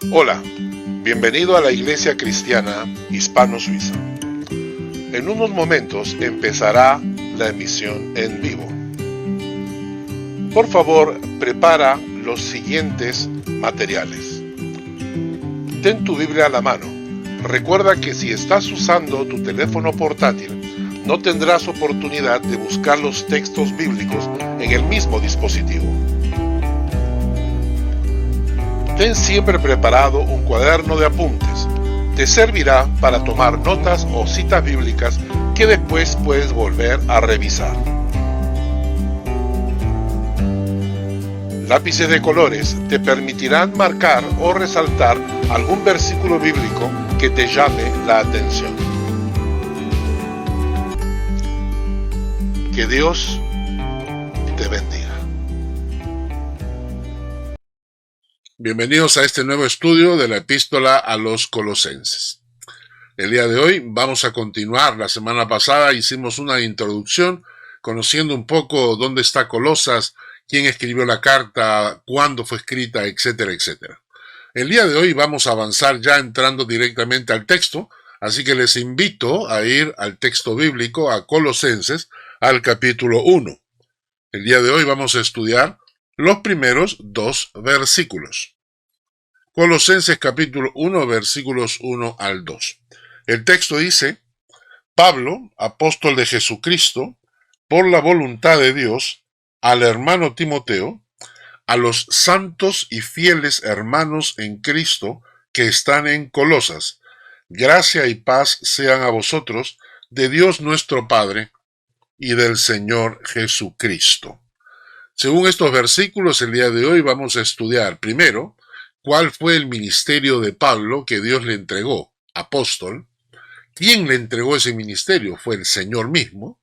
Hola, bienvenido a la Iglesia Cristiana Hispano-Suiza. En unos momentos empezará la emisión en vivo. Por favor, prepara los siguientes materiales. Ten tu Biblia a la mano. Recuerda que si estás usando tu teléfono portátil, no tendrás oportunidad de buscar los textos bíblicos en el mismo dispositivo. Ten siempre preparado un cuaderno de apuntes. Te servirá para tomar notas o citas bíblicas que después puedes volver a revisar. Lápices de colores te permitirán marcar o resaltar algún versículo bíblico que te llame la atención. Que Dios te bendiga. Bienvenidos a este nuevo estudio de la Epístola a los Colosenses. El día de hoy vamos a continuar. La semana pasada hicimos una introducción conociendo un poco dónde está Colosas, quién escribió la carta, cuándo fue escrita, etcétera, etcétera. El día de hoy vamos a avanzar ya entrando directamente al texto, así que les invito a ir al texto bíblico, a Colosenses, al capítulo 1. El día de hoy vamos a estudiar los primeros 2 versículos. Colosenses capítulo 1, versículos 1 al 2. El texto dice: Pablo, apóstol de Jesucristo, por la voluntad de Dios, al hermano Timoteo, a los santos y fieles hermanos en Cristo que están en Colosas, gracia y paz sean a vosotros, de Dios nuestro Padre y del Señor Jesucristo. Según estos versículos, el día de hoy vamos a estudiar primero cuál fue el ministerio de Pablo que Dios le entregó, apóstol. ¿Quién le entregó ese ministerio? Fue el Señor mismo.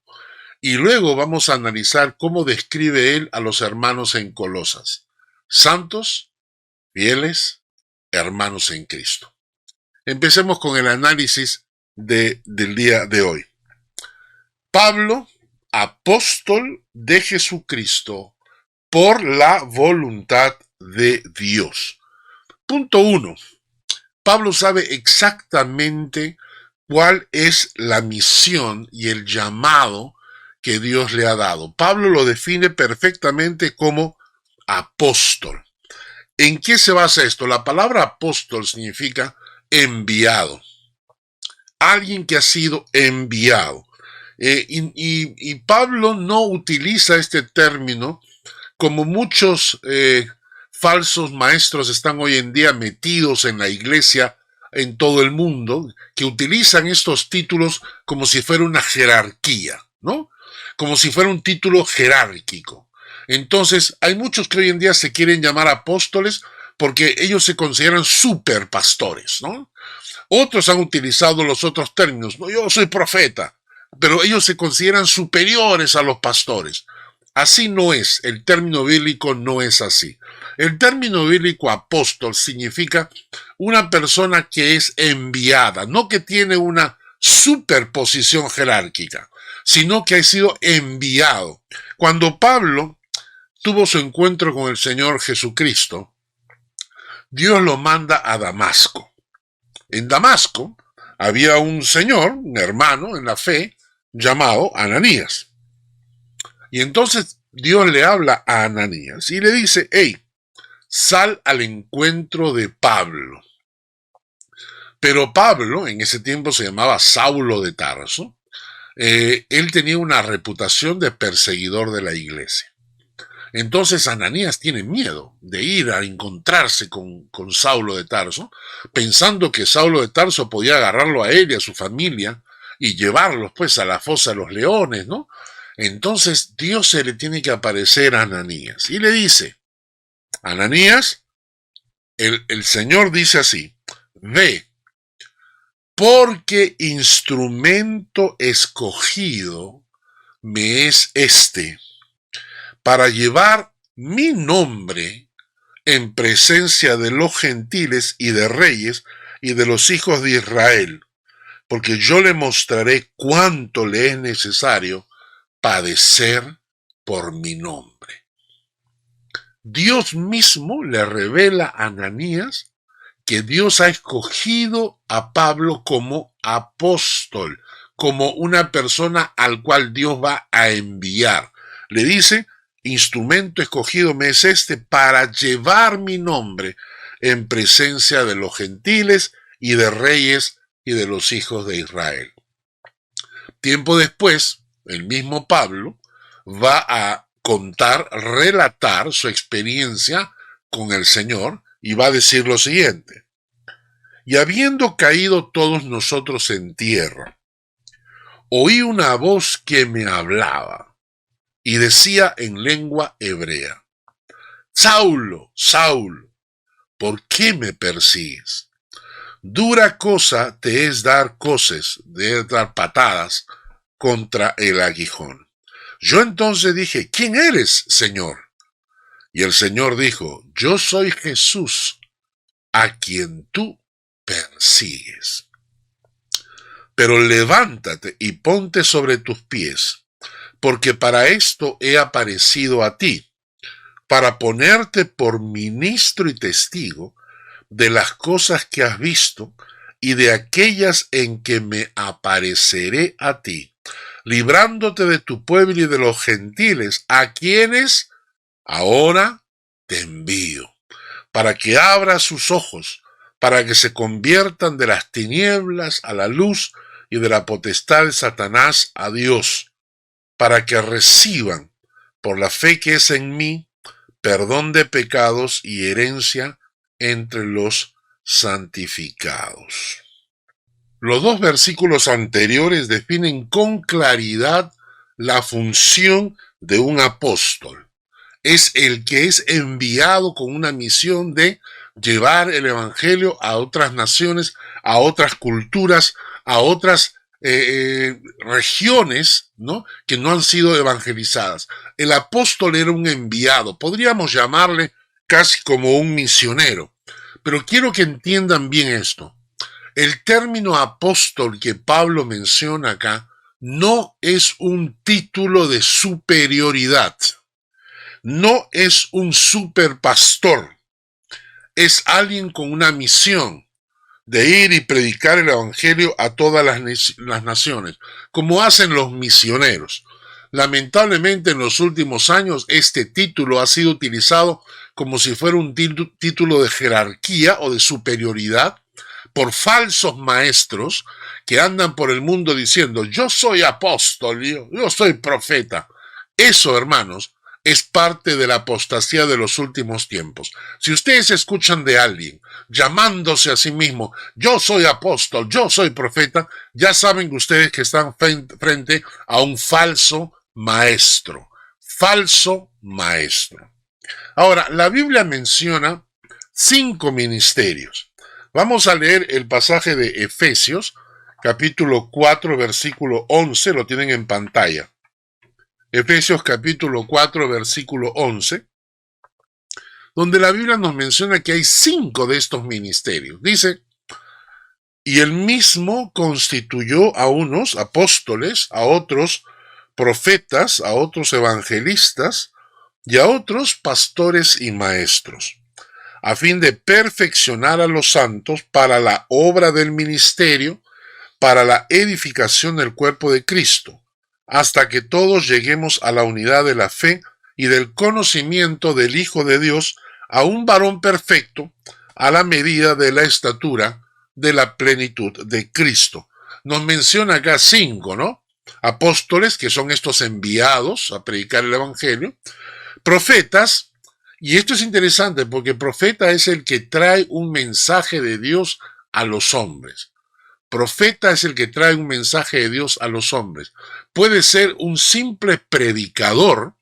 Y luego vamos a analizar cómo describe él a los hermanos en Colosas, santos, fieles, hermanos en Cristo. Empecemos con el análisis del día de hoy. Pablo, apóstol de Jesucristo, por la voluntad de Dios. Punto 1. Pablo sabe exactamente cuál es la misión y el llamado que Dios le ha dado. Pablo lo define perfectamente como apóstol. ¿En qué se basa esto? La palabra apóstol significa enviado. Alguien que ha sido enviado. Y Pablo no utiliza este término como muchos falsos maestros están hoy en día metidos en la iglesia en todo el mundo, que utilizan estos títulos como si fuera una jerarquía, ¿no? Como si fuera un título jerárquico. Entonces, hay muchos que hoy en día se quieren llamar apóstoles porque ellos se consideran superpastores, ¿no? Otros han utilizado los otros términos. No, yo soy profeta, pero ellos se consideran superiores a los pastores. Así no es, el término bíblico no es así. El término bíblico apóstol significa una persona que es enviada, no que tiene una superposición jerárquica, sino que ha sido enviado. Cuando Pablo tuvo su encuentro con el Señor Jesucristo, Dios lo manda a Damasco. En Damasco había un señor, un hermano en la fe, llamado Ananías. Y entonces Dios le habla a Ananías y le dice: hey, sal al encuentro de Pablo. Pero Pablo, en ese tiempo se llamaba Saulo de Tarso, él tenía una reputación de perseguidor de la iglesia. Entonces Ananías tiene miedo de ir a encontrarse con Saulo de Tarso, pensando que Saulo de Tarso podía agarrarlo a él y a su familia y llevarlos pues a la fosa de los leones, ¿no? Entonces Dios se le tiene que aparecer a Ananías y le dice: Ananías, el Señor dice así: ve, porque instrumento escogido me es este, para llevar mi nombre en presencia de los gentiles y de reyes y de los hijos de Israel, porque yo le mostraré cuánto le es necesario padecer por mi nombre. Dios mismo le revela a Ananías que Dios ha escogido a Pablo como apóstol, como una persona al cual Dios va a enviar. Le dice, instrumento escogido me es este para llevar mi nombre en presencia de los gentiles y de reyes y de los hijos de Israel. Tiempo después, el mismo Pablo va a relatar su experiencia con el Señor y va a decir lo siguiente: y habiendo caído todos nosotros en tierra, oí una voz que me hablaba y decía en lengua hebrea: Saulo, Saulo, ¿por qué me persigues? Dura cosa te es dar dar patadas contra el aguijón. Yo entonces dije: ¿quién eres, Señor? Y el Señor dijo: yo soy Jesús, a quien tú persigues. Pero levántate y ponte sobre tus pies, porque para esto he aparecido a ti, para ponerte por ministro y testigo de las cosas que has visto y de aquellas en que me apareceré a ti, librándote de tu pueblo y de los gentiles, a quienes ahora te envío, para que abras sus ojos, para que se conviertan de las tinieblas a la luz y de la potestad de Satanás a Dios, para que reciban, por la fe que es en mí, perdón de pecados y herencia entre los santificados. Los dos versículos anteriores definen con claridad la función de un apóstol. Es el que es enviado con una misión de llevar el evangelio a otras naciones, a otras culturas, a otras regiones, ¿no?, que no han sido evangelizadas. El apóstol era un enviado, podríamos llamarle casi como un misionero. Pero quiero que entiendan bien esto. El término apóstol que Pablo menciona acá no es un título de superioridad. No es un superpastor. Es alguien con una misión de ir y predicar el evangelio a todas las naciones, como hacen los misioneros. Lamentablemente en los últimos años este título ha sido utilizado como si fuera un título de jerarquía o de superioridad por falsos maestros que andan por el mundo diciendo: yo soy apóstol, yo soy profeta. Eso, hermanos, es parte de la apostasía de los últimos tiempos. Si ustedes escuchan de alguien llamándose a sí mismo: yo soy apóstol, yo soy profeta, ya saben ustedes que están frente a un falso maestro. Falso maestro. Ahora, la Biblia menciona 5 ministerios. Vamos a leer el pasaje de Efesios, capítulo 4, versículo 11, lo tienen en pantalla. Efesios capítulo 4, versículo 11, donde la Biblia nos menciona que hay 5 de estos ministerios. Dice: y él mismo constituyó a unos apóstoles, a otros profetas, a otros evangelistas y a otros pastores y maestros, a fin de perfeccionar a los santos para la obra del ministerio, para la edificación del cuerpo de Cristo, hasta que todos lleguemos a la unidad de la fe y del conocimiento del Hijo de Dios, a un varón perfecto, a la medida de la estatura de la plenitud de Cristo. Nos menciona acá 5, ¿no? Apóstoles, que son estos enviados a predicar el evangelio; profetas, y esto es interesante porque profeta es el que trae un mensaje de Dios a los hombres. Profeta es el que trae un mensaje de Dios a los hombres. Puede ser un simple predicador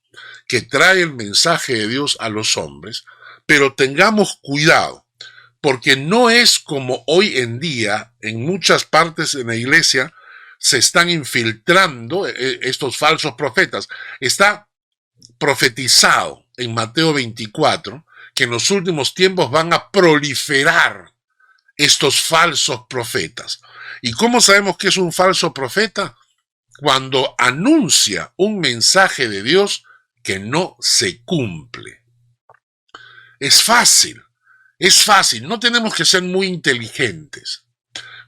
que trae el mensaje de Dios a los hombres, pero tengamos cuidado, porque no es como hoy en día en muchas partes de la iglesia se están infiltrando estos falsos profetas. Está profetizado en Mateo 24 que en los últimos tiempos van a proliferar estos falsos profetas. ¿Y cómo sabemos que es un falso profeta? Cuando anuncia un mensaje de Dios que no se cumple. Es fácil Es fácil, no tenemos que ser muy inteligentes.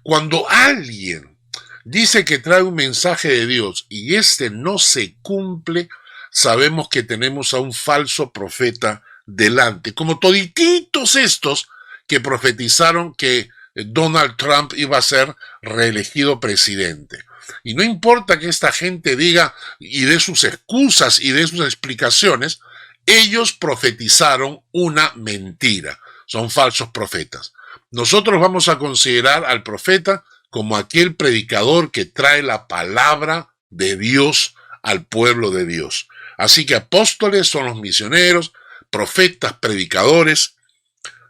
Cuando alguien dice que trae un mensaje de Dios y este no se cumple, sabemos que tenemos a un falso profeta delante, como todititos estos que profetizaron que Donald Trump iba a ser reelegido presidente. Y no importa que esta gente diga y dé sus excusas y dé sus explicaciones, ellos profetizaron una mentira. Son falsos profetas. Nosotros vamos a considerar al profeta como aquel predicador que trae la palabra de Dios al pueblo de Dios. Así que apóstoles son los misioneros, profetas, predicadores,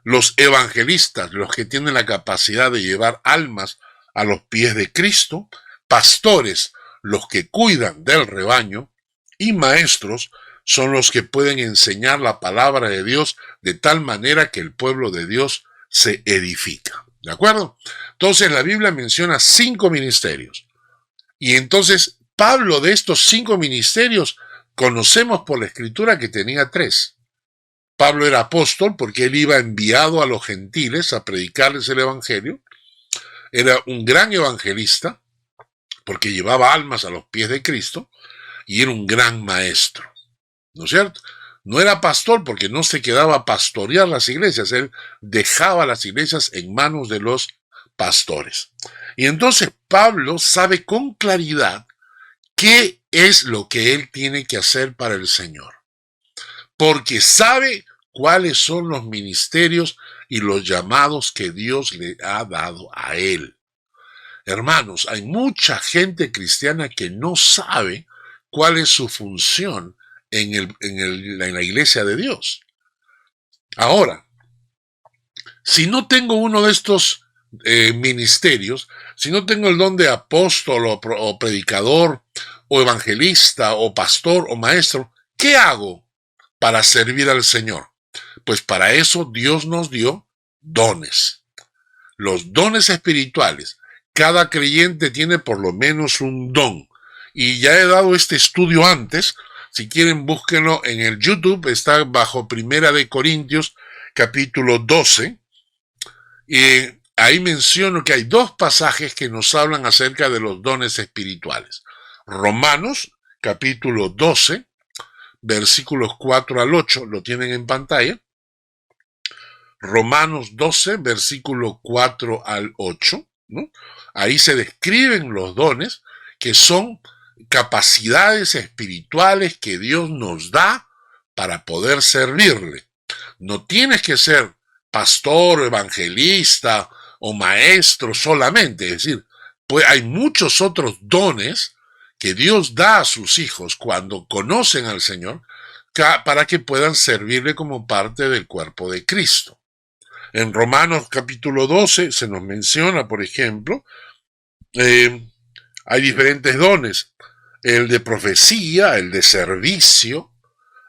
los evangelistas, los que tienen la capacidad de llevar almas a los pies de Cristo, pastores, los que cuidan del rebaño, y maestros son los que pueden enseñar la palabra de Dios de tal manera que el pueblo de Dios se edifica. ¿De acuerdo? Entonces la Biblia menciona 5 ministerios. Y entonces Pablo, de estos 5 ministerios, conocemos por la Escritura que tenía 3. Pablo era apóstol porque él iba enviado a los gentiles a predicarles el evangelio. Era un gran evangelista porque llevaba almas a los pies de Cristo y era un gran maestro. ¿No es cierto? No era pastor porque no se quedaba a pastorear las iglesias, él dejaba las iglesias en manos de los pastores. Y entonces Pablo sabe con claridad qué es lo que él tiene que hacer para el Señor, porque sabe cuáles son los ministerios y los llamados que Dios le ha dado a él. Hermanos, hay mucha gente cristiana que no sabe cuál es su función en la iglesia de Dios. Ahora, si no tengo uno de estos ministerios, si no tengo el don de apóstol o predicador o evangelista o pastor o maestro, ¿qué hago para servir al Señor? Pues para eso Dios nos dio dones. Los dones espirituales. Cada creyente tiene por lo menos un don. Y ya he dado este estudio antes. Si quieren, búsquenlo en el YouTube. Está bajo Primera de Corintios, capítulo 12. Y ahí menciono que hay 2 pasajes que nos hablan acerca de los dones espirituales. Romanos, capítulo 12, versículos 4 al 8. Lo tienen en pantalla. Romanos 12, versículo 4 al 8, ¿no? Ahí se describen los dones, que son capacidades espirituales que Dios nos da para poder servirle. No tienes que ser pastor, evangelista o maestro solamente, es decir, pues hay muchos otros dones que Dios da a sus hijos cuando conocen al Señor para que puedan servirle como parte del cuerpo de Cristo. En Romanos capítulo 12 se nos menciona, por ejemplo, hay diferentes dones. El de profecía, el de servicio,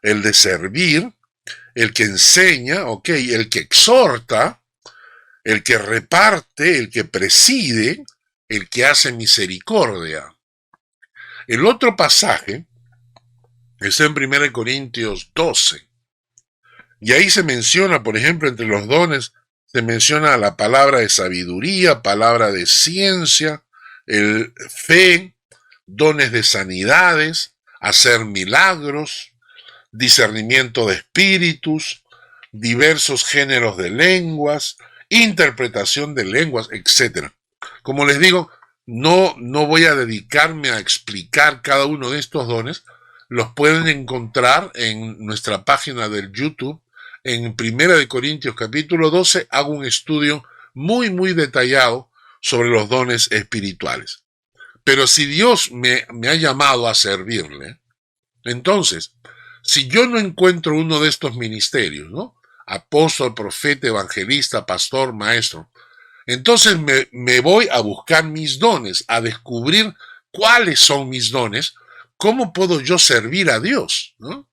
el de servir, el que enseña, el que exhorta, el que reparte, el que preside, el que hace misericordia. El otro pasaje está en 1 Corintios 12. Y ahí se menciona, por ejemplo, entre los dones, se menciona la palabra de sabiduría, palabra de ciencia, el fe, dones de sanidades, hacer milagros, discernimiento de espíritus, diversos géneros de lenguas, interpretación de lenguas, etc. Como les digo, no voy a dedicarme a explicar cada uno de estos dones. Los pueden encontrar en nuestra página del YouTube. En 1 Corintios capítulo 12 hago un estudio muy detallado sobre los dones espirituales. Pero si Dios me ha llamado a servirle, entonces, si yo no encuentro uno de estos ministerios, ¿no? Apóstol, profeta, evangelista, pastor, maestro, entonces me voy a buscar mis dones, a descubrir cuáles son mis dones, cómo puedo yo servir a Dios, ¿no?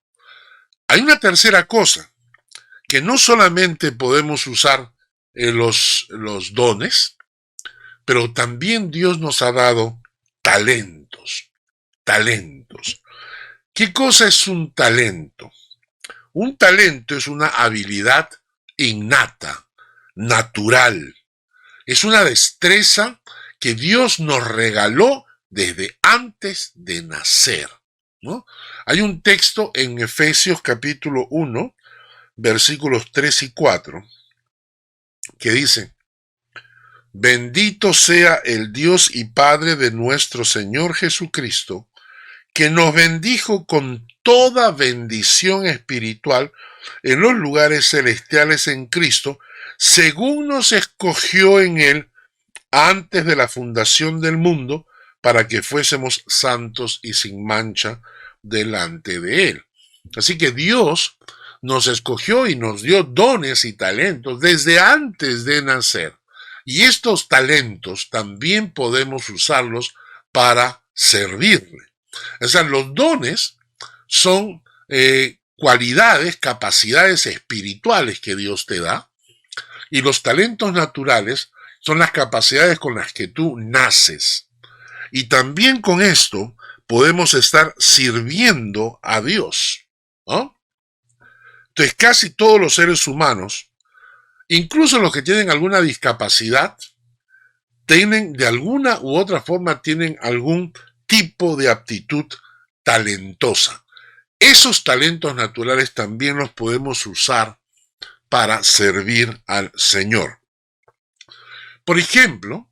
Hay una tercera cosa, que no solamente podemos usar los dones, pero también Dios nos ha dado talentos. ¿Qué cosa es un talento? Un talento es una habilidad innata, natural. Es una destreza que Dios nos regaló desde antes de nacer, ¿no? Hay un texto en Efesios capítulo 1, versículos 3 y 4, que dice: bendito sea el Dios y Padre de nuestro Señor Jesucristo, que nos bendijo con toda bendición espiritual en los lugares celestiales en Cristo, según nos escogió en Él antes de la fundación del mundo, para que fuésemos santos y sin mancha delante de Él. Así que Dios nos escogió y nos dio dones y talentos desde antes de nacer. Y estos talentos también podemos usarlos para servirle. O sea, los dones son cualidades, capacidades espirituales que Dios te da, y los talentos naturales son las capacidades con las que tú naces. Y también con esto podemos estar sirviendo a Dios, ¿no? Entonces, casi todos los seres humanos, incluso los que tienen alguna discapacidad, tienen de alguna u otra forma tienen algún tipo de aptitud talentosa. Esos talentos naturales también los podemos usar para servir al Señor. Por ejemplo,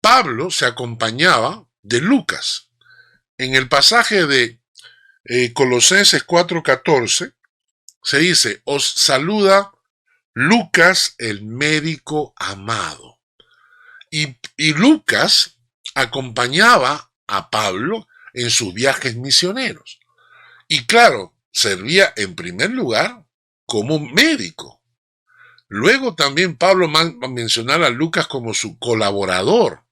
Pablo se acompañaba de Lucas. En el pasaje de Colosenses 4:14 se dice: os saluda Lucas, el médico amado. Y Lucas acompañaba a Pablo en sus viajes misioneros. Y claro, servía en primer lugar como médico. Luego también Pablo va a mencionar a Lucas como su colaborador.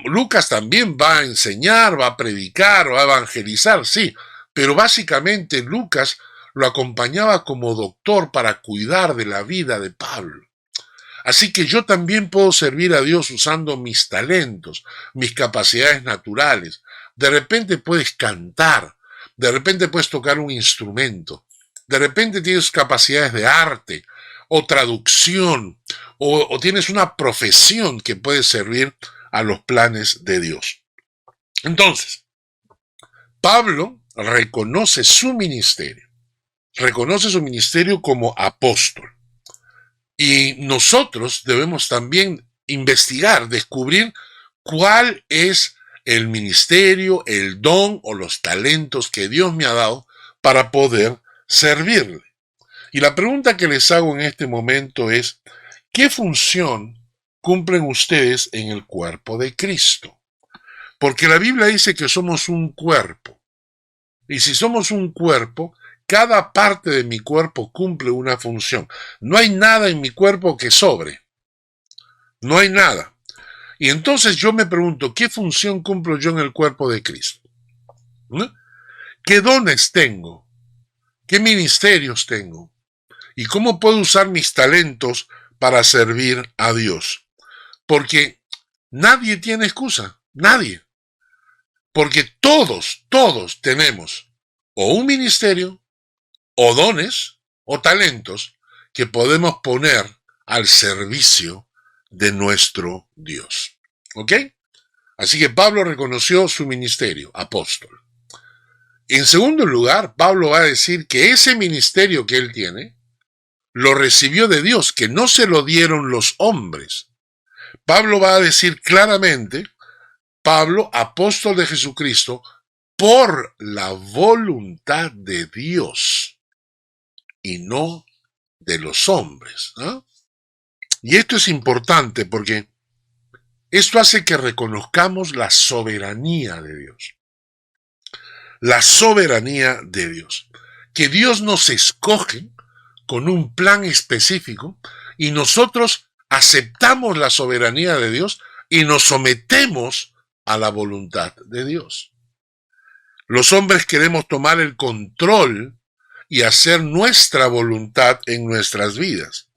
Lucas también va a enseñar, va a predicar, va a evangelizar, sí, pero básicamente Lucas lo acompañaba como doctor para cuidar de la vida de Pablo. Así que yo también puedo servir a Dios usando mis talentos, mis capacidades naturales. De repente puedes cantar, de repente puedes tocar un instrumento, de repente tienes capacidades de arte o traducción, o tienes una profesión que puede servir a los planes de Dios. Entonces, Pablo reconoce su ministerio como apóstol. Y nosotros debemos también investigar, descubrir cuál es el ministerio, el don o los talentos que Dios me ha dado para poder servirle. Y la pregunta que les hago en este momento es: ¿qué función cumplen ustedes en el cuerpo de Cristo? Porque la Biblia dice que somos un cuerpo. Y si somos un cuerpo, cada parte de mi cuerpo cumple una función. No hay nada en mi cuerpo que sobre. No hay nada. Y entonces yo me pregunto, ¿qué función cumplo yo en el cuerpo de Cristo? ¿No? ¿Qué dones tengo? ¿Qué ministerios tengo? ¿Y cómo puedo usar mis talentos para servir a Dios? Porque nadie tiene excusa, nadie. Porque todos tenemos o un ministerio, o dones, o talentos que podemos poner al servicio de nuestro Dios. ¿Ok? Así que Pablo reconoció su ministerio, apóstol. En segundo lugar, Pablo va a decir que ese ministerio que él tiene, lo recibió de Dios, que no se lo dieron los hombres. Pablo va a decir claramente: Pablo, apóstol de Jesucristo, por la voluntad de Dios y no de los hombres, ¿no? Y esto es importante porque esto hace que reconozcamos la soberanía de Dios. La soberanía de Dios. Que Dios nos escoge con un plan específico y nosotros aceptamos la soberanía de Dios y nos sometemos a la voluntad de Dios. Los hombres queremos tomar el control y hacer nuestra voluntad en nuestras vidas.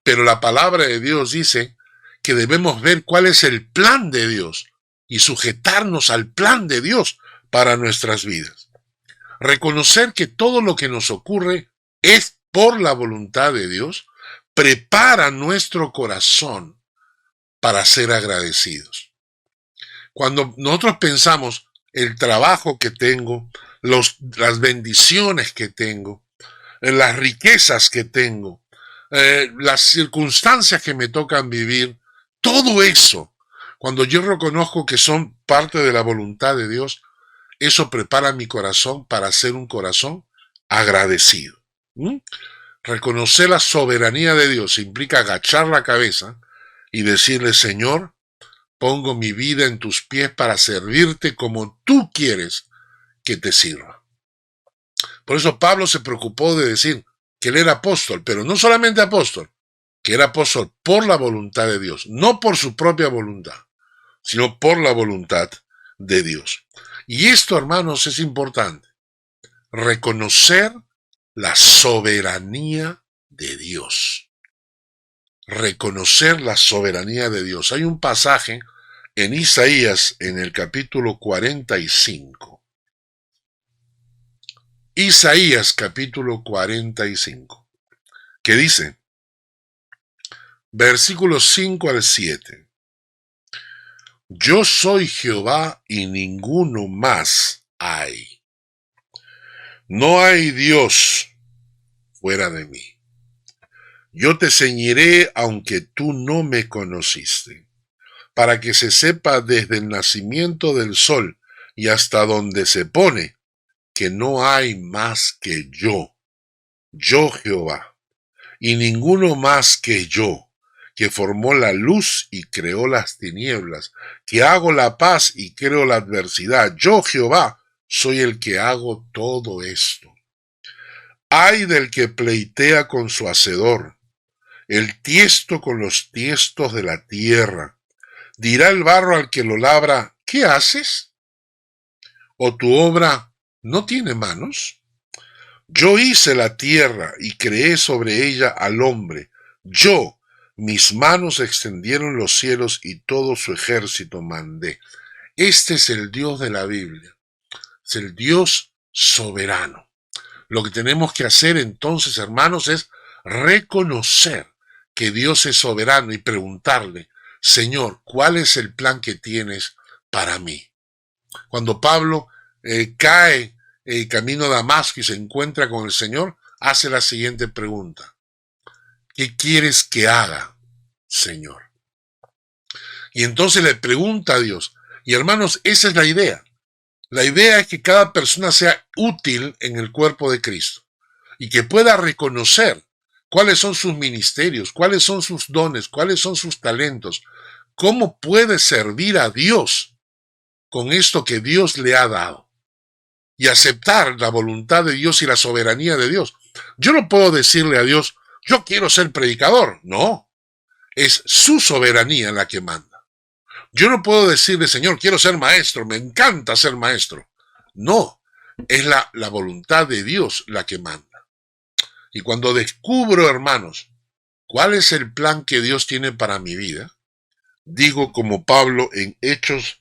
Pero la palabra de Dios dice que debemos ver cuál es el plan de Dios y sujetarnos al plan de Dios para nuestras vidas. Reconocer que todo lo que nos ocurre es por la voluntad de Dios, prepara nuestro corazón para ser agradecidos. Cuando nosotros pensamos el trabajo que tengo, las bendiciones que tengo, las riquezas que tengo, las circunstancias que me tocan vivir, todo eso, cuando yo reconozco que son parte de la voluntad de Dios, eso prepara mi corazón para ser un corazón agradecido. Reconocer la soberanía de Dios implica agachar la cabeza y decirle: Señor, pongo mi vida en tus pies para servirte como tú quieres que te sirva. Por eso Pablo se preocupó de decir que él era apóstol, pero no solamente apóstol, que era apóstol por la voluntad de Dios, no por su propia voluntad, sino por la voluntad de Dios. Y esto, hermanos, es importante, reconocer la soberanía de Dios. Reconocer la soberanía de Dios. Hay un pasaje en Isaías, en el capítulo 45. Isaías capítulo 45, que dice, versículos 5 al 7. Yo soy Jehová y ninguno más hay. No hay Dios fuera de mí. Yo te ceñiré aunque tú no me conociste, para que se sepa desde el nacimiento del sol y hasta donde se pone, que no hay más que yo Jehová, y ninguno más que yo, que formó la luz y creó las tinieblas, que hago la paz y creo la adversidad. Yo, Jehová, soy el que hago todo esto. Ay del que pleitea con su hacedor, el tiesto con los tiestos de la tierra. Dirá el barro al que lo labra: ¿qué haces? ¿O tu obra no tiene manos? Yo hice la tierra y creé sobre ella al hombre. Yo, mis manos extendieron los cielos y todo su ejército mandé. Este es el Dios de la Biblia. Es el Dios soberano. Lo que tenemos que hacer entonces, hermanos, es reconocer que Dios es soberano y preguntarle: Señor, ¿cuál es el plan que tienes para mí? Cuando Pablo cae camino a Damasco y se encuentra con el Señor, hace la siguiente pregunta: ¿qué quieres que haga, Señor? Y entonces le pregunta a Dios. Y hermanos, esa es la idea. La idea es que cada persona sea útil en el cuerpo de Cristo y que pueda reconocer cuáles son sus ministerios, cuáles son sus dones, cuáles son sus talentos, cómo puede servir a Dios con esto que Dios le ha dado y aceptar la voluntad de Dios y la soberanía de Dios. Yo no puedo decirle a Dios: yo quiero ser predicador. No, es su soberanía la que manda. Yo no puedo decirle: Señor, quiero ser maestro, me encanta ser maestro. No, es la voluntad de Dios la que manda. Y cuando descubro, hermanos, cuál es el plan que Dios tiene para mi vida, digo como Pablo en Hechos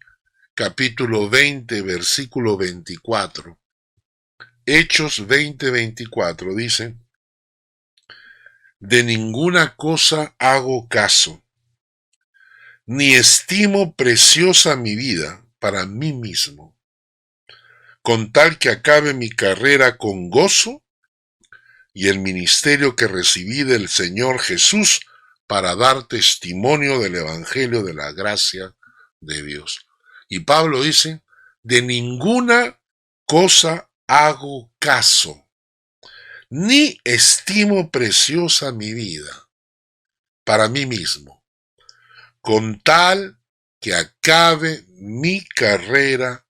capítulo 20, versículo 24. Hechos 20, 24 dice: de ninguna cosa hago caso, ni estimo preciosa mi vida para mí mismo, con tal que acabe mi carrera con gozo y el ministerio que recibí del Señor Jesús para dar testimonio del Evangelio de la gracia de Dios. Y Pablo dice: de ninguna cosa hago caso, ni estimo preciosa mi vida para mí mismo, con tal que acabe mi carrera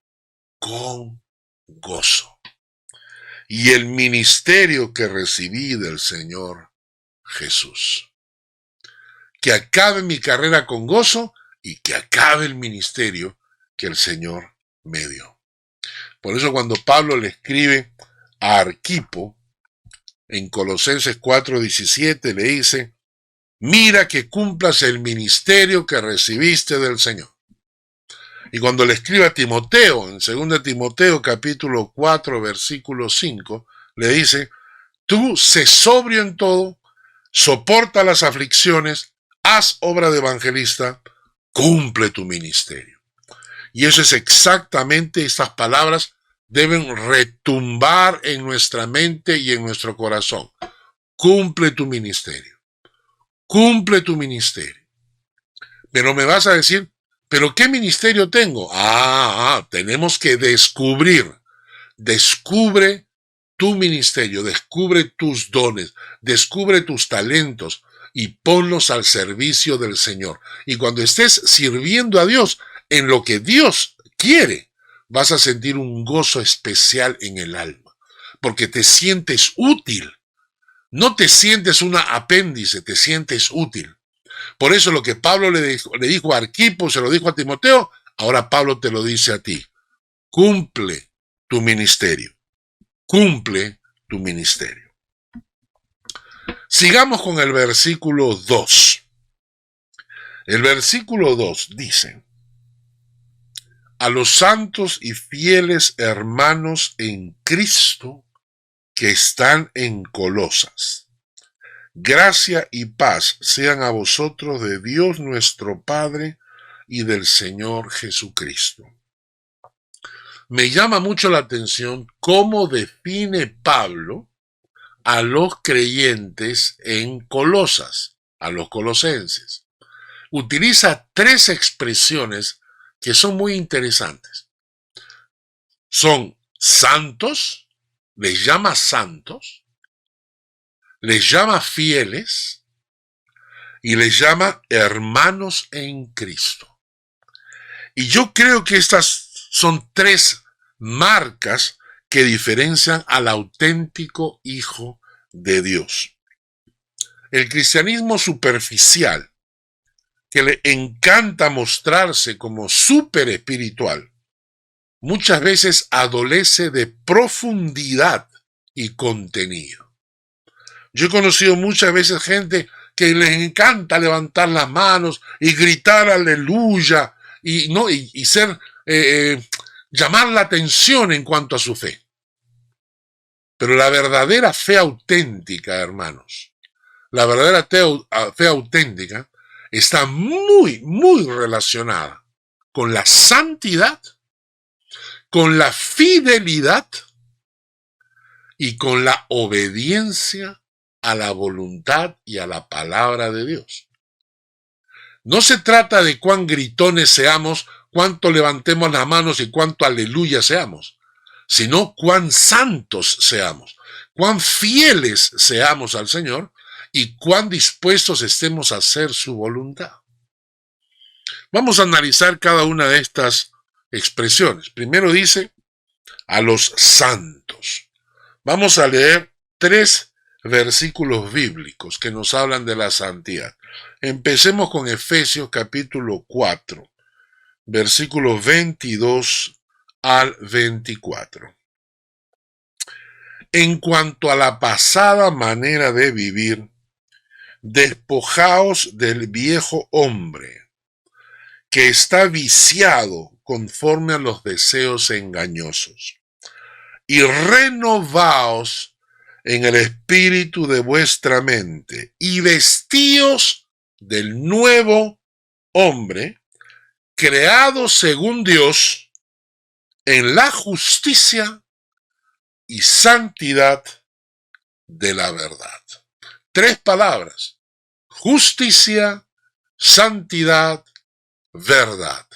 con gozo y el ministerio que recibí del Señor Jesús. Que acabe mi carrera con gozo y que acabe el ministerio que el Señor me dio. Por eso cuando Pablo le escribe a Arquipo en Colosenses 4:17 le dice: mira que cumplas el ministerio que recibiste del Señor. Y cuando le escribe a Timoteo, en 2 Timoteo capítulo 4 versículo 5, le dice: tú sé sobrio en todo, soporta las aflicciones, haz obra de evangelista, cumple tu ministerio. Y eso es exactamente, estas palabras deben retumbar en nuestra mente y en nuestro corazón. Cumple tu ministerio. Cumple tu ministerio. Pero me vas a decir, ¿pero qué ministerio tengo? Tenemos que descubrir. Descubre tu ministerio, descubre tus dones, descubre tus talentos y ponlos al servicio del Señor. Y cuando estés sirviendo a Dios en lo que Dios quiere, vas a sentir un gozo especial en el alma, porque te sientes útil. No te sientes una apéndice, te sientes útil. Por eso lo que Pablo le dijo a Arquipo, se lo dijo a Timoteo, ahora Pablo te lo dice a ti. Cumple tu ministerio. Cumple tu ministerio. Sigamos con el versículo 2. El versículo 2 dice: a los santos y fieles hermanos en Cristo que están en Colosas, gracia y paz sean a vosotros de Dios nuestro Padre y del Señor Jesucristo. Me llama mucho la atención cómo define Pablo a los creyentes en Colosas, a los colosenses. Utiliza tres expresiones que son muy interesantes. Son santos, les llama santos, les llama fieles y les llama hermanos en Cristo. Y yo creo que estas son tres marcas que diferencian al auténtico Hijo de Dios. El cristianismo superficial, que le encanta mostrarse como súper espiritual, muchas veces adolece de profundidad y contenido. Yo he conocido muchas veces gente que les encanta levantar las manos y gritar aleluya y ser llamar la atención en cuanto a su fe. Pero la verdadera fe auténtica, hermanos, la verdadera fe auténtica está muy, muy relacionada con la santidad, con la fidelidad y con la obediencia a la voluntad y a la palabra de Dios. No se trata de cuán gritones seamos, cuánto levantemos las manos y cuánto aleluya seamos, sino cuán santos seamos, cuán fieles seamos al Señor y cuán dispuestos estemos a hacer su voluntad. Vamos a analizar cada una de estas expresiones. Primero dice, a los santos. Vamos a leer 3 versículos bíblicos que nos hablan de la santidad. Empecemos con Efesios capítulo 4, versículos 22 al 24. En cuanto a la pasada manera de vivir, despojaos del viejo hombre, que está viciado conforme a los deseos engañosos, y renovaos en el espíritu de vuestra mente, y vestíos del nuevo hombre, creado según Dios, en la justicia y santidad de la verdad. 3 palabras: justicia, santidad, verdad.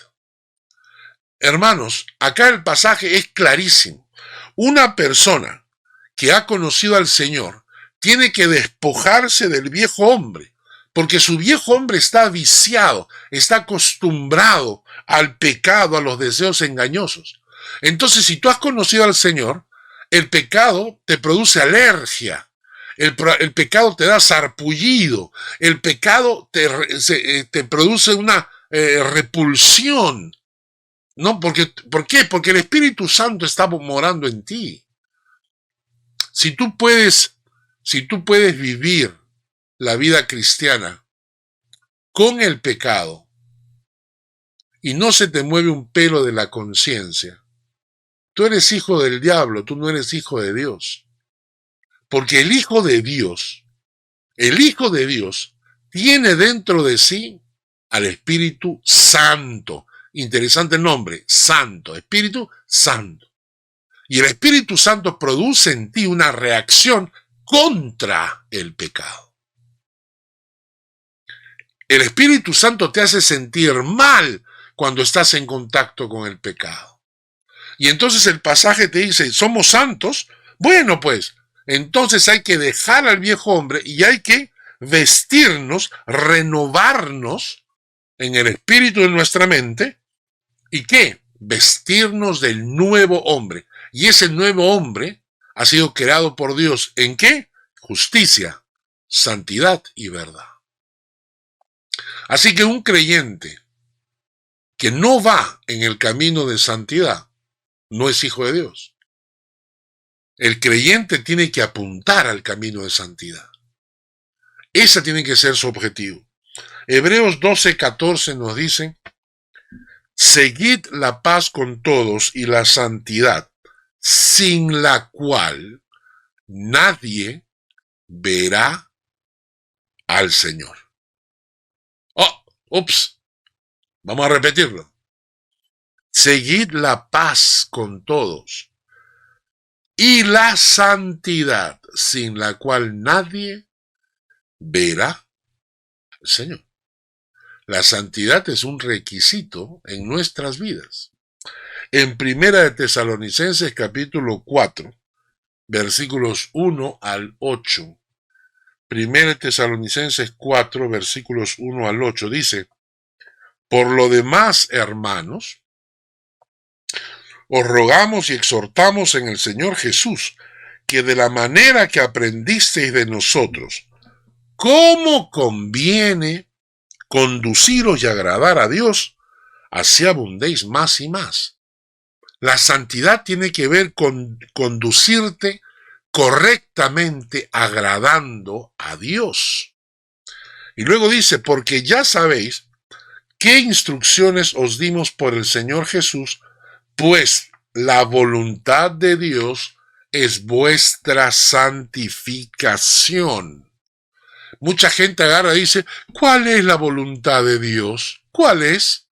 Hermanos, acá el pasaje es clarísimo. Una persona que ha conocido al Señor tiene que despojarse del viejo hombre, porque su viejo hombre está viciado, está acostumbrado al pecado, a los deseos engañosos. Entonces, si tú has conocido al Señor, el pecado te produce alergia, el pecado te da sarpullido, el pecado te produce una repulsión. ¿No? ¿Por qué? Porque el Espíritu Santo está morando en ti. Si tú puedes vivir la vida cristiana con el pecado y no se te mueve un pelo de la conciencia, tú eres hijo del diablo, tú no eres hijo de Dios. Porque el Hijo de Dios El Hijo de Dios tiene dentro de sí al Espíritu Santo. Interesante el nombre, Santo, Espíritu Santo. Y el Espíritu Santo produce en ti una reacción contra el pecado. El Espíritu Santo te hace sentir mal cuando estás en contacto con el pecado. Y entonces el pasaje te dice, ¿somos santos? Bueno, pues, entonces hay que dejar al viejo hombre y hay que vestirnos, renovarnos en el espíritu de nuestra mente. ¿Y qué? Vestirnos del nuevo hombre. Y ese nuevo hombre ha sido creado por Dios. ¿En qué? Justicia, santidad y verdad. Así que un creyente que no va en el camino de santidad no es hijo de Dios. El creyente tiene que apuntar al camino de santidad. Ese tiene que ser su objetivo. Hebreos 12:14 nos dice, seguid la paz con todos y la santidad, sin la cual nadie verá al Señor. Vamos a repetirlo. Seguid la paz con todos y la santidad, sin la cual nadie verá al Señor. La santidad es un requisito en nuestras vidas. En Primera de Tesalonicenses capítulo 4, versículos 1 al 8. Primera de Tesalonicenses 4, versículos 1 al 8 dice, por lo demás, hermanos, os rogamos y exhortamos en el Señor Jesús, que de la manera que aprendisteis de nosotros, cómo conviene conduciros y agradar a Dios, así abundéis más y más. La santidad tiene que ver con conducirte correctamente agradando a Dios. Y luego dice, porque ya sabéis qué instrucciones os dimos por el Señor Jesús, pues la voluntad de Dios es vuestra santificación. Mucha gente agarra y dice, ¿cuál es la voluntad de Dios? ¿Cuál es?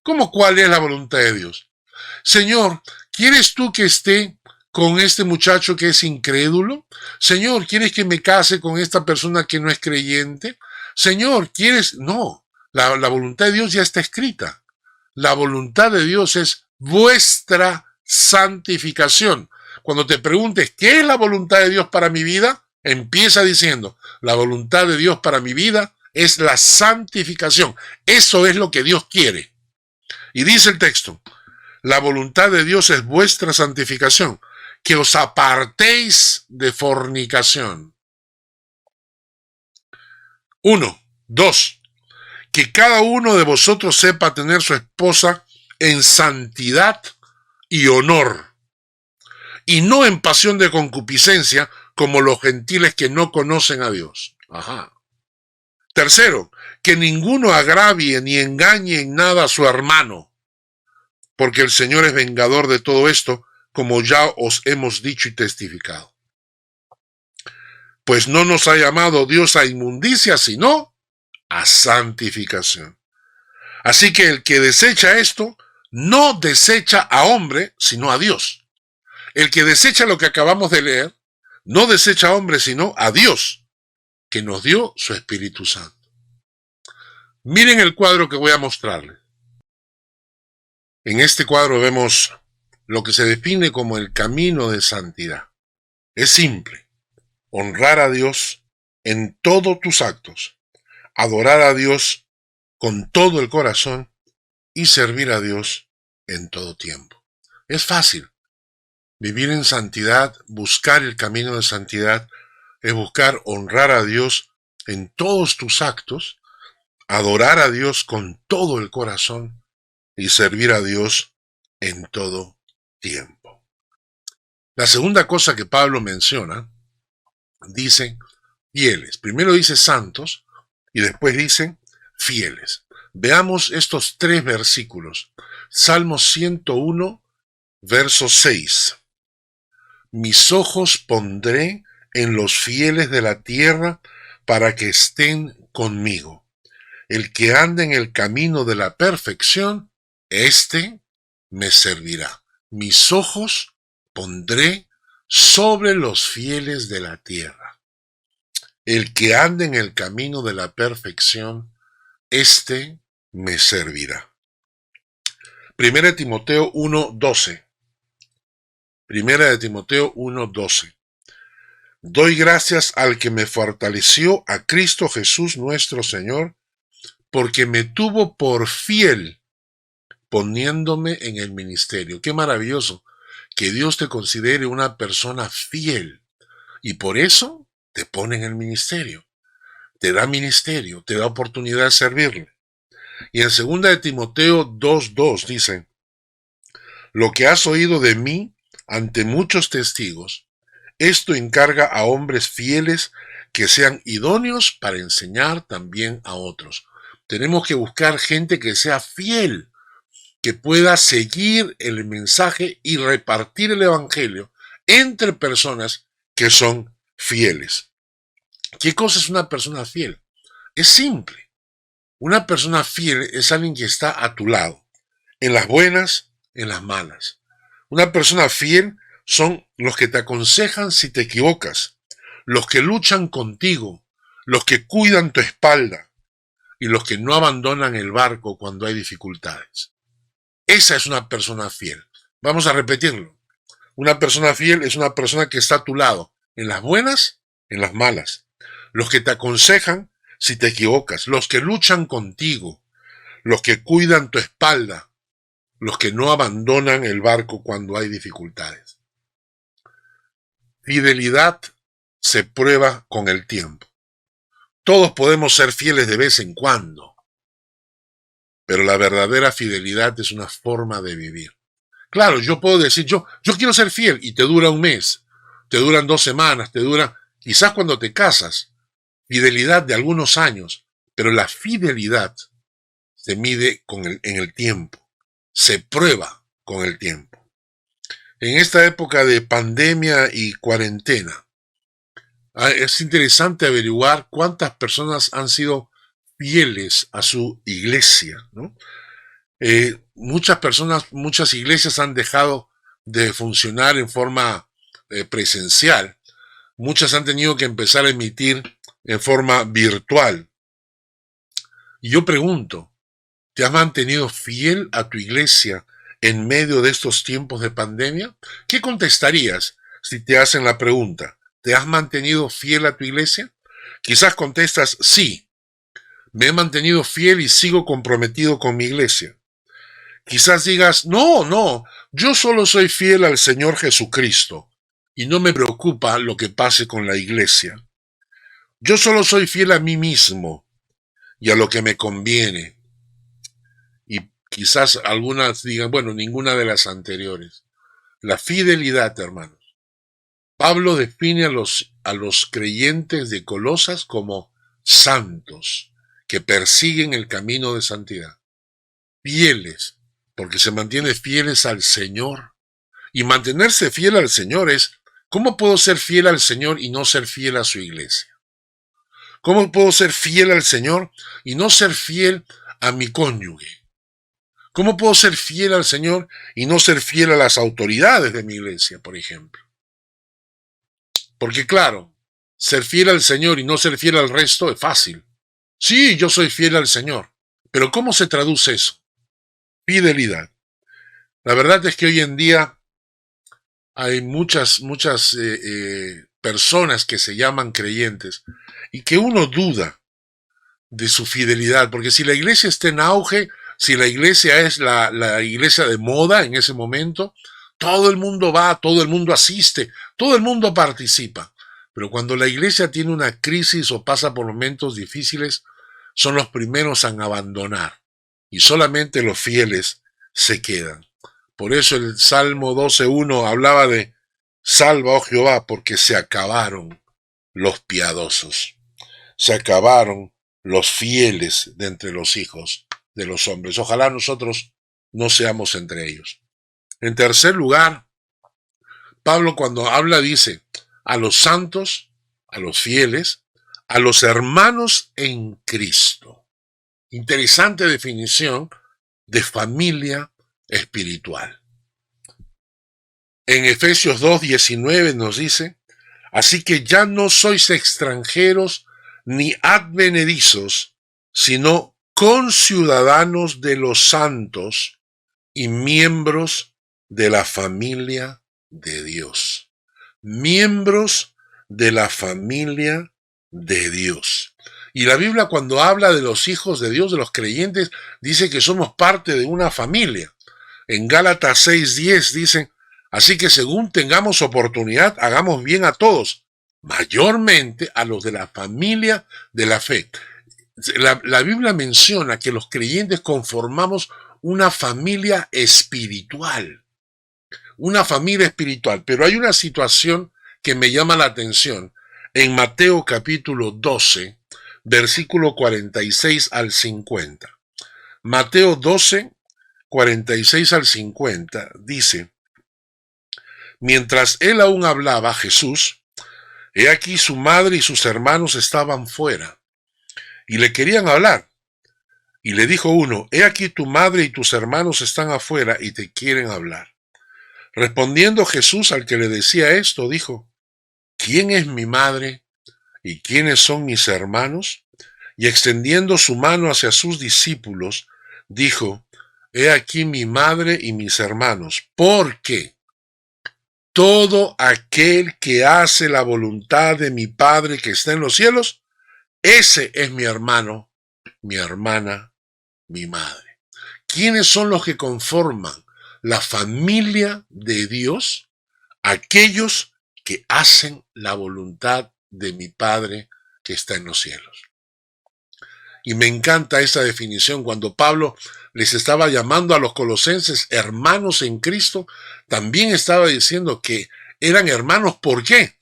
¿Cómo cuál es la voluntad de Dios? Señor, ¿quieres tú que esté con este muchacho que es incrédulo? Señor, ¿quieres que me case con esta persona que no es creyente? Señor, ¿quieres? No, la voluntad de Dios ya está escrita. La voluntad de Dios es vuestra santificación. Cuando te preguntes, ¿qué es la voluntad de Dios para mi vida? Empieza diciendo, la voluntad de Dios para mi vida es la santificación. Eso es lo que Dios quiere. Y dice el texto, la voluntad de Dios es vuestra santificación, que os apartéis de fornicación. 1. 2. Que cada uno de vosotros sepa tener su esposa en santidad y honor, y no en pasión de concupiscencia, como los gentiles que no conocen a Dios. Ajá. 3. Que ninguno agravie ni engañe en nada a su hermano, porque el Señor es vengador de todo esto, como ya os hemos dicho y testificado. Pues no nos ha llamado Dios a inmundicia, sino a santificación. Así que el que desecha esto, no desecha a hombre, sino a Dios. El que desecha lo que acabamos de leer, no desecha a hombre, sino a Dios, que nos dio su Espíritu Santo. Miren el cuadro que voy a mostrarles. En este cuadro vemos lo que se define como el camino de santidad. Es simple: honrar a Dios en todos tus actos, adorar a Dios con todo el corazón y servir a Dios en todo tiempo. Es fácil. Vivir en santidad, buscar el camino de santidad, es buscar honrar a Dios en todos tus actos, adorar a Dios con todo el corazón y servir a Dios en todo tiempo. La segunda cosa que Pablo menciona, dice fieles. Primero dice santos y después dice fieles. Veamos estos 3 versículos. Salmo 101, verso 6. Mis ojos pondré en los fieles de la tierra, para que estén conmigo. El que ande en el camino de la perfección, éste me servirá. Mis ojos pondré sobre los fieles de la tierra. El que ande en el camino de la perfección, éste me servirá. 1 Timoteo 1:12. 1 Timoteo 1:12. Doy gracias al que me fortaleció, a Cristo Jesús nuestro Señor, porque me tuvo por fiel poniéndome en el ministerio. Qué maravilloso que Dios te considere una persona fiel y por eso te pone en el ministerio, te da oportunidad de servirle. Y en 2 Timoteo 2:2 dice, lo que has oído de mí ante muchos testigos, esto encarga a hombres fieles que sean idóneos para enseñar también a otros. Tenemos que buscar gente que sea fiel, que pueda seguir el mensaje y repartir el evangelio entre personas que son fieles. ¿Qué cosa es una persona fiel? Es simple. Una persona fiel es alguien que está a tu lado, en las buenas, en las malas. Una persona fiel son los que te aconsejan si te equivocas, los que luchan contigo, los que cuidan tu espalda y los que no abandonan el barco cuando hay dificultades. Esa es una persona fiel. Vamos a repetirlo. Una persona fiel es una persona que está a tu lado, en las buenas, en las malas. Los que te aconsejan si te equivocas, los que luchan contigo, los que cuidan tu espalda, los que no abandonan el barco cuando hay dificultades. Fidelidad se prueba con el tiempo. Todos podemos ser fieles de vez en cuando, pero la verdadera fidelidad es una forma de vivir. Claro, yo puedo decir, yo quiero ser fiel y te dura un mes, te duran 2 semanas, te dura, quizás cuando te casas, fidelidad de algunos años, pero la fidelidad se mide en el tiempo, se prueba con el tiempo. En esta época de pandemia y cuarentena, es interesante averiguar cuántas personas han sido fieles a su iglesia, ¿no? Muchas iglesias han dejado de funcionar en forma presencial. Muchas han tenido que empezar a emitir en forma virtual. Y yo pregunto, ¿te has mantenido fiel a tu iglesia en medio de estos tiempos de pandemia? ¿Qué contestarías si te hacen la pregunta? ¿Te has mantenido fiel a tu iglesia? Quizás contestas, sí, me he mantenido fiel y sigo comprometido con mi iglesia. Quizás digas, no, yo solo soy fiel al Señor Jesucristo y no me preocupa lo que pase con la iglesia. Yo solo soy fiel a mí mismo y a lo que me conviene. Y quizás algunas digan, bueno, ninguna de las anteriores. La fidelidad, hermanos. Pablo define a los creyentes de Colosas como santos, que persiguen el camino de santidad. Fieles, porque se mantiene fieles al Señor. Y mantenerse fiel al Señor es, ¿cómo puedo ser fiel al Señor y no ser fiel a su iglesia? ¿Cómo puedo ser fiel al Señor y no ser fiel a mi cónyuge? ¿Cómo puedo ser fiel al Señor y no ser fiel a las autoridades de mi iglesia, por ejemplo? Porque claro, ser fiel al Señor y no ser fiel al resto es fácil. Sí, yo soy fiel al Señor, pero ¿cómo se traduce eso? Fidelidad. La verdad es que hoy en día hay muchas personas que se llaman creyentes y que uno duda de su fidelidad, porque si la iglesia está en auge, si la iglesia es la iglesia de moda en ese momento, todo el mundo va, todo el mundo asiste, todo el mundo participa. Pero cuando la iglesia tiene una crisis o pasa por momentos difíciles, son los primeros en abandonar y solamente los fieles se quedan. Por eso el Salmo 12:1 hablaba de salva, oh Jehová, porque se acabaron los piadosos. Se acabaron los fieles de entre los hijos de los hombres. Ojalá nosotros no seamos entre ellos. En tercer lugar, Pablo cuando habla dice a los santos, a los fieles, a los hermanos en Cristo. Interesante definición de familia espiritual. En Efesios 2:19 nos dice: así que ya no sois extranjeros ni advenedizos, sino conciudadanos de los santos y miembros de la familia de Dios. Miembros de la familia de Dios. Y la Biblia, cuando habla de los hijos de Dios, de los creyentes, dice que somos parte de una familia. En Gálatas 6:10 dicen: así que según tengamos oportunidad, hagamos bien a todos, mayormente a los de la familia de la fe. La Biblia menciona que los creyentes conformamos una familia espiritual. Una familia espiritual. Pero hay una situación que me llama la atención. En Mateo capítulo 12, versículo 46 al 50. Mateo 12, 46 al 50 dice: mientras él aún hablaba, Jesús, he aquí su madre y sus hermanos estaban fuera, y le querían hablar. Y le dijo uno: he aquí tu madre y tus hermanos están afuera y te quieren hablar. Respondiendo Jesús al que le decía esto, dijo: ¿quién es mi madre y quiénes son mis hermanos? Y extendiendo su mano hacia sus discípulos, dijo: he aquí mi madre y mis hermanos, porque todo aquel que hace la voluntad de mi Padre que está en los cielos, ese es mi hermano, mi hermana, mi madre. ¿Quiénes son los que conforman la familia de Dios? Aquellos que hacen la voluntad de mi Padre que está en los cielos. Y me encanta esa definición. Cuando Pablo les estaba llamando a los colosenses hermanos en Cristo, también estaba diciendo que eran hermanos. ¿Por qué?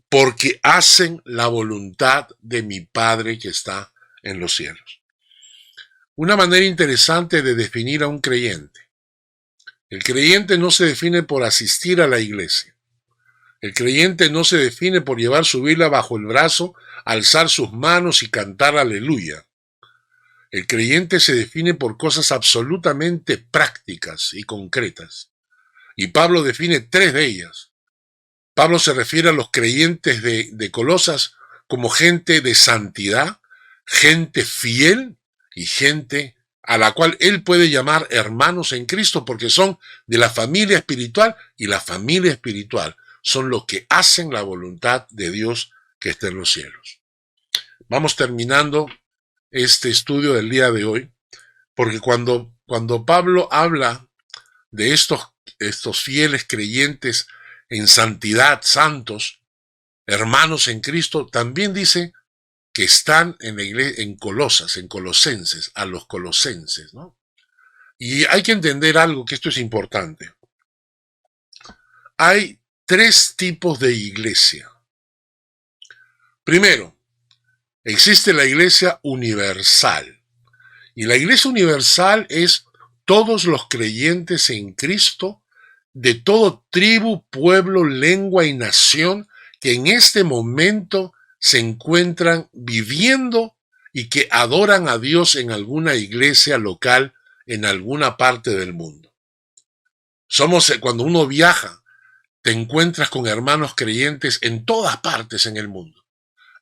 Porque hacen la voluntad de mi Padre que está en los cielos. Una manera interesante de definir a un creyente. El creyente no se define por asistir a la iglesia. El creyente no se define por llevar su Biblia bajo el brazo, alzar sus manos y cantar aleluya. El creyente se define por cosas absolutamente prácticas y concretas. Y Pablo define 3 de ellas. Pablo se refiere a los creyentes de Colosas como gente de santidad, gente fiel y gente a la cual él puede llamar hermanos en Cristo, porque son de la familia espiritual, y la familia espiritual son los que hacen la voluntad de Dios que está en los cielos. Vamos terminando este estudio del día de hoy, porque cuando Pablo habla de estos fieles creyentes en santidad, santos, hermanos en Cristo, también dice que están en la iglesia, en Colosas, en Colosenses, a los colosenses, ¿no? Y hay que entender algo, que esto es importante. Hay 3 tipos de iglesia. Primero, existe la iglesia universal. Y la iglesia universal es todos los creyentes en Cristo, de todo tribu, pueblo, lengua y nación, que en este momento se encuentran viviendo y que adoran a Dios en alguna iglesia local en alguna parte del mundo. Cuando uno viaja, te encuentras con hermanos creyentes en todas partes en el mundo.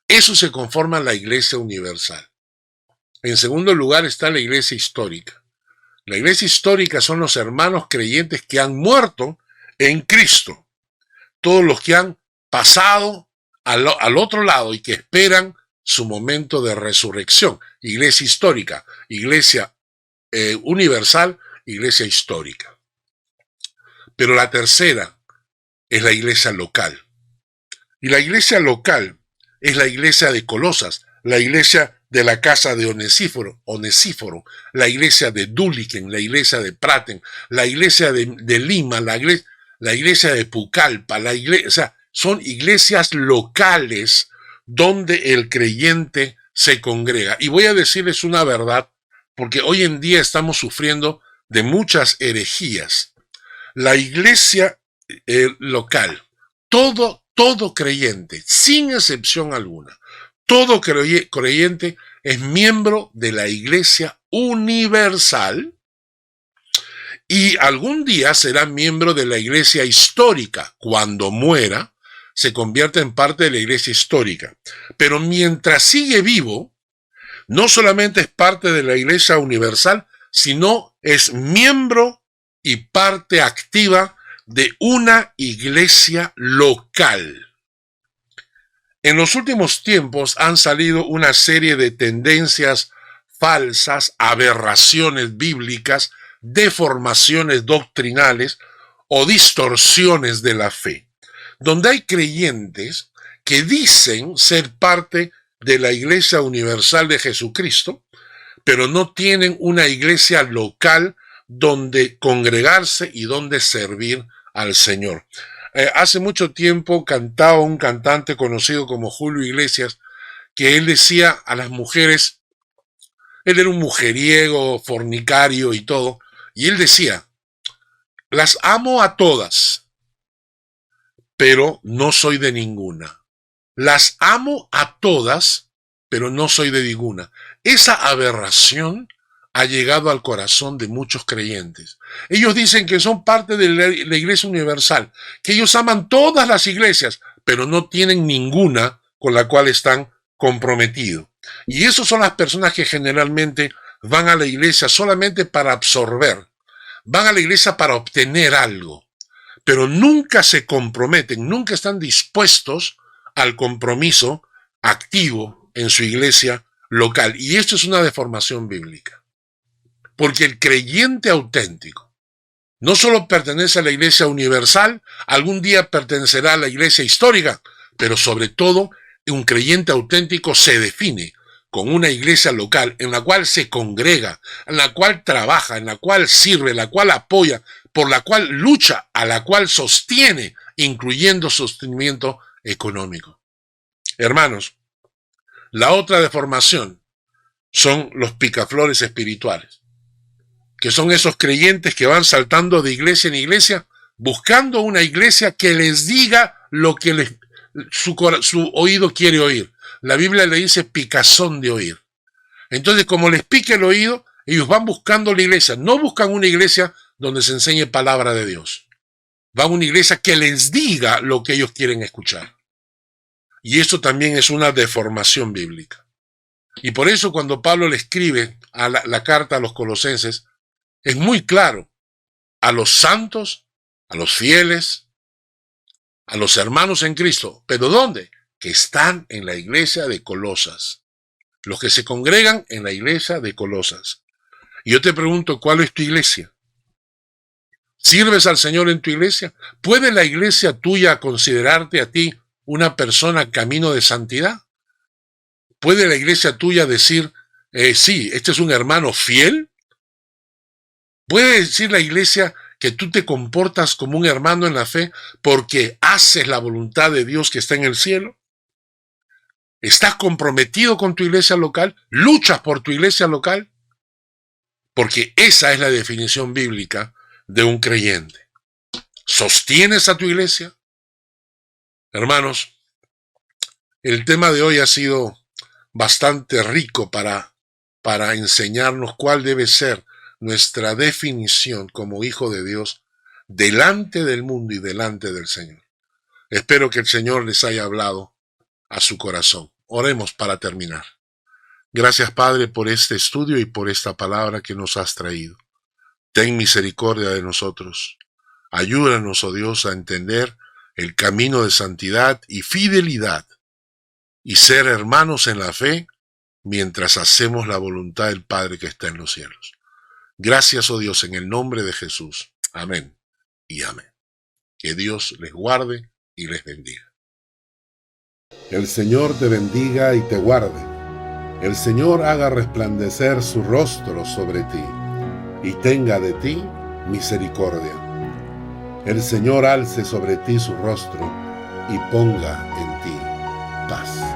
Eso se conforma la iglesia universal. En segundo lugar está la iglesia histórica. La iglesia histórica son los hermanos creyentes que han muerto en Cristo. Todos los que han pasado al otro lado y que esperan su momento de resurrección. Iglesia histórica, iglesia universal, iglesia histórica. Pero la tercera es la iglesia local. Y la iglesia local es la iglesia de Colosas, la iglesia de la casa de Onesíforo, la iglesia de Dúliken, la iglesia de Praten, la iglesia de Lima, la iglesia de Pucallpa, o sea, son iglesias locales donde el creyente se congrega. Y voy a decirles una verdad, porque hoy en día estamos sufriendo de muchas herejías. La iglesia local, todo creyente, sin excepción alguna, Todo creyente es miembro de la Iglesia Universal y algún día será miembro de la Iglesia Histórica. Cuando muera, se convierte en parte de la Iglesia Histórica. Pero mientras sigue vivo, no solamente es parte de la Iglesia Universal, sino es miembro y parte activa de una iglesia local. En los últimos tiempos han salido una serie de tendencias falsas, aberraciones bíblicas, deformaciones doctrinales o distorsiones de la fe, donde hay creyentes que dicen ser parte de la Iglesia Universal de Jesucristo, pero no tienen una iglesia local donde congregarse y donde servir al Señor. Hace mucho tiempo cantaba un cantante conocido como Julio Iglesias, que él decía a las mujeres, él era un mujeriego, fornicario y todo, y él decía, las amo a todas, pero no soy de ninguna. Las amo a todas, pero no soy de ninguna. Esa aberración ha llegado al corazón de muchos creyentes. Ellos dicen que son parte de la Iglesia Universal, que ellos aman todas las iglesias, pero no tienen ninguna con la cual están comprometidos. Y esos son las personas que generalmente van a la iglesia solamente para absorber, van a la iglesia para obtener algo, pero nunca se comprometen, nunca están dispuestos al compromiso activo en su iglesia local. Y esto es una deformación bíblica. Porque el creyente auténtico no solo pertenece a la Iglesia Universal, algún día pertenecerá a la Iglesia Histórica, pero sobre todo un creyente auténtico se define con una iglesia local en la cual se congrega, en la cual trabaja, en la cual sirve, en la cual apoya, por la cual lucha, a la cual sostiene, incluyendo sostenimiento económico. Hermanos, la otra deformación son los picaflores espirituales, que son esos creyentes que van saltando de iglesia en iglesia, buscando una iglesia que les diga lo que su oído quiere oír. La Biblia le dice picazón de oír. Entonces, como les pique el oído, ellos van buscando la iglesia. No buscan una iglesia donde se enseñe palabra de Dios. Van a una iglesia que les diga lo que ellos quieren escuchar. Y esto también es una deformación bíblica. Y por eso cuando Pablo le escribe a la carta a los colosenses, es muy claro, a los santos, a los fieles, a los hermanos en Cristo. ¿Pero dónde? Que están en la iglesia de Colosas. Los que se congregan en la iglesia de Colosas. Y yo te pregunto, ¿cuál es tu iglesia? ¿Sirves al Señor en tu iglesia? ¿Puede la iglesia tuya considerarte a ti una persona camino de santidad? ¿Puede la iglesia tuya decir, sí, este es un hermano fiel? ¿Puede decir la iglesia que tú te comportas como un hermano en la fe porque haces la voluntad de Dios que está en el cielo? ¿Estás comprometido con tu iglesia local? ¿Luchas por tu iglesia local? Porque esa es la definición bíblica de un creyente. ¿Sostienes a tu iglesia? Hermanos, el tema de hoy ha sido bastante rico para enseñarnos cuál debe ser nuestra definición como hijo de Dios delante del mundo y delante del Señor. Espero que el Señor les haya hablado a su corazón. Oremos para terminar. Gracias, Padre, por este estudio y por esta palabra que nos has traído. Ten misericordia de nosotros. Ayúdanos, oh Dios, a entender el camino de santidad y fidelidad y ser hermanos en la fe mientras hacemos la voluntad del Padre que está en los cielos. Gracias, oh Dios, en el nombre de Jesús. Amén y amén. Que Dios les guarde y les bendiga. El Señor te bendiga y te guarde. El Señor haga resplandecer su rostro sobre ti y tenga de ti misericordia. El Señor alce sobre ti su rostro y ponga en ti paz.